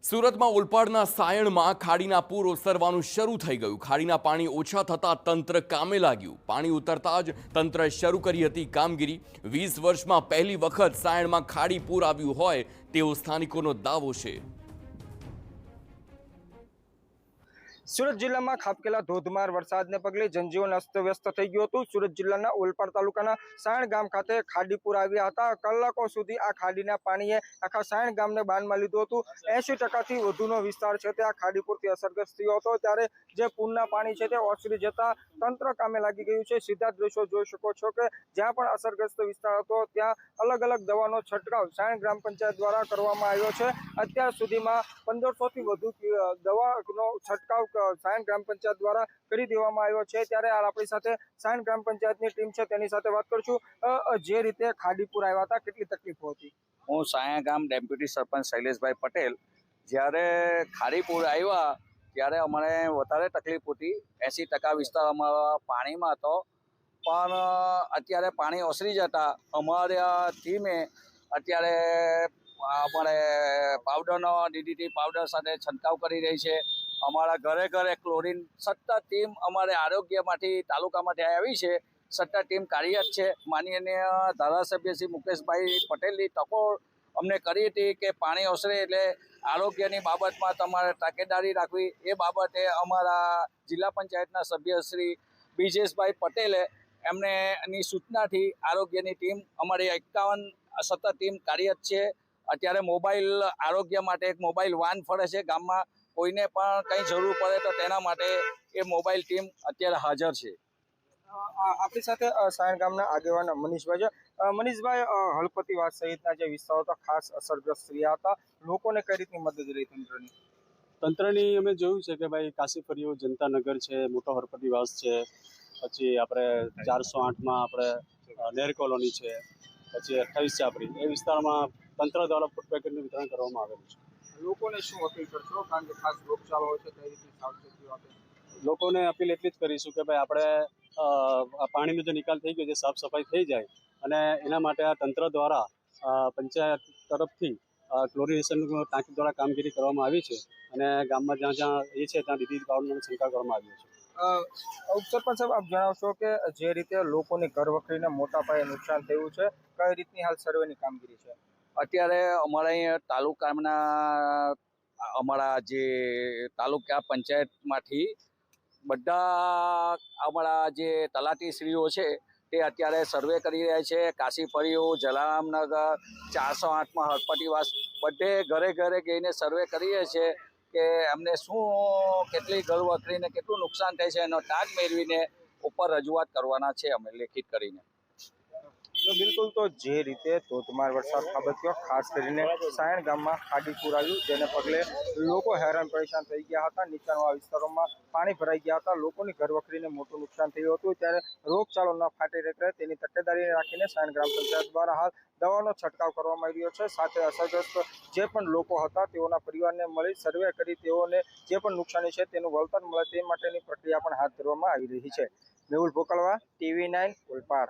સુરતમાં ઓલપાડના સાયણમાં ખાડીના પૂર ઓસરવાનું શરૂ થઈ ગયું. ખાડીના પાણી ઓછા થતા તંત્ર કામે લાગ્યું. પાણી ઉતરતા જ તંત્રએ શરૂ કરી હતી કામગીરી. 20 વર્ષમાં પહેલી વખત સાયણમાં ખાડી પૂર આવ્યું હોય તેવો સ્થાનિકોનો દાવો છે. સુરત જિલ્લામાં ખાબકેલા ધોધમાર વરસાદને પગલે જનજીવન અસ્તવ્યસ્ત થઈ ગયું હતું. સુરત જિલ્લાના ઓલપાડ તાલુકાના સાયણ ગામ ખાતે ખાડીપુર આવ્યા હતા. કલાકો સુધી આ ખાડીના પાણીએ આખા સાયણ ગામને બાનમાં લીધું હતું. 80%થી વધુનો વિસ્તાર છે તે આ ખાડીપુરથી અસરગ્રસ્ત થયો હતો. ત્યારે જે પૂરના પાણી છે તે ઓસરી જતા તંત્ર કામે લાગી ગયું છે. સીધા દ્રશ્યો જોઈ શકો છો કે જ્યાં પણ અસરગ્રસ્ત વિસ્તાર હતો ત્યાં અલગ અલગ દવાનો છંટકાવ સાયણ ગ્રામ પંચાયત દ્વારા કરવામાં આવ્યો છે. અત્યાર સુધીમાં 1500થી વધુ દવાનો છંટકાવ સાયણ ગ્રામ પંચાયત દ્વારા કરી દેવામાં આવ્યો છે. ત્યારે આપણી સાથે સાયણ ગ્રામ પંચાયતની ટીમ છે તેની સાથે વાત કરશું. જે રીતે ખાડીપુર આવ્યા હતા કેટલી તકલીફો હતી? હું સાયણ ગામ ડેપ્યુટી સરપંચ શૈલેષભાઈ પટેલ. જ્યારે ખાડીપુર આવ્યા ત્યારે અમને વધારે તકલીફ હતી. 80% વિસ્તાર અમારા પાણીમાં હતો, પણ અત્યારે પાણી ઓસરી જતા અમારા ટીમે અત્યારે અમારે પાવડરનો DDT પાવડર સાથે છંટકાવ કરી રહી છે. અમારા ઘરે ઘરે ક્લોરીન સતત ટીમ અમારે આરોગ્યમાંથી તાલુકામાંથી આવી છે. સતત ટીમ કાર્યરત છે. માનનીય ધારાસભ્ય શ્રી મુકેશભાઈ પટેલની તકો અમને કરી હતી કે પાણી ઓસરે એટલે આરોગ્યની બાબતમાં તમારે તકેદારી રાખવી. એ બાબતે અમારા જિલ્લા પંચાયતના સભ્ય શ્રી બ્રિજેશભાઈ પટેલે એમની સૂચનાથી આરોગ્યની ટીમ અમારી 51 સતત ટીમ કાર્યરત છે. અત્યારે મોબાઈલ આરોગ્ય માટે એક મોબાઈલ વાન ફરે છે ગામમાં. કોઈને પણ કંઈ જરૂર પડે તો તેના માટે એ મોબાઈલ ટીમ અત્યારે હાજર છે. આપણી સાથે સાયણ ગામના આગેવાન મનીષભાઈ છે. મનીષભાઈ, હળપતિવાસ સહિતના જે વિસ્તારો હતા ખાસ અસરગ્રસ્ત રહ્યા હતા, લોકોને કઈ રીતની મદદ રહી તંત્રની અમે જોયું છે કે ભાઈ કાશીફળિયું જનતાનગર છે, મોટો હળપતિવાસ છે, પછી આપણે 408માં આપણે નેર કોલોની છે, પછી 28 ચાપડી, એ વિસ્તારમાં તંત્ર દ્વારા ફૂડ પેકેટનું વિતરણ કરવામાં આવેલું છે. લોકોને શું અપીલ કરશો? કારણ કે ખાસ રોગચાળો હોય છે, કઈ રીતની સાવચેતીઓ આપે? લોકોને અપીલ એટલી જ કરીશું કે ભાઈ આપણે આ પાણીનો જે નિકાલ થઈ ગયો છે સાફ સફાઈ થઈ જાય, અને એના માટે આ તંત્ર દ્વારા પંચાયત તરફથી ક્લોરિનેશન ટાંકી દ્વારા કામગીરી કરવામાં આવી છે, અને ગામમાં જ્યાં જ્યાં એ છે ત્યાં DDT પાવડરનો છંટકાવ કરવામાં આવ્યો છે. ઉપસરપંચ સાહેબ, આપ જણાવશો કે જે રીતે લોકોની ઘર વખરીને મોટા પાયે નુકસાન થયું છે, કઈ રીતની હાલ સર્વેની કામગીરી છે? અત્યારે અમારા અહીંયા તાલુકાના અમારા જે તાલુકા પંચાયતમાંથી બધા અમારા જે તલાટીશ્રીઓ છે તે અત્યારે સર્વે કરી રહ્યા છે. કાશીફળિયું, જલારામનગર, 408માં હળપતિવાસ બધે ઘરે ઘરે જઈને સર્વે કરીએ છીએ કે અમને શું કેટલી ઘર વખરીને કેટલું નુકસાન થાય છે એનો તાગ મેળવીને ઉપર રજૂઆત કરવાના છે અમે લેખિત કરીને. તો બિલકુલ, તો જે રીતે ધોધમાર વરસાદ ખાબક્યો, ખાસ કરીને સાયણ ગામમાં ખાડીપુર આવ્યું, જેને પગલે લોકો હેરાન પરેશાન થઈ ગયા હતા. નીચાણવાળા વિસ્તારોમાં પાણી ભરાઈ ગયા હતા. લોકોની ઘર વખરીને મોટું નુકસાન થયું હતું. ત્યારે રોગચાળો ન ફાટી રહે તેની તકેદારી રાખીને સાયણ ગ્રામ પંચાયત દ્વારા હાલ દવાનો છંટકાવ કરવામાં આવી રહ્યો છે. સાથે અસરગ્રસ્ત જે પણ લોકો હતા તેઓના પરિવારને મળી સર્વે કરી તેઓને જે પણ નુકસાની છે તેનું વળતર મળે તે માટેની પ્રક્રિયા પણ હાથ ધરવામાં આવી રહી છે. મેહુલ ભોકળવા, TV9, ઓલપાડ.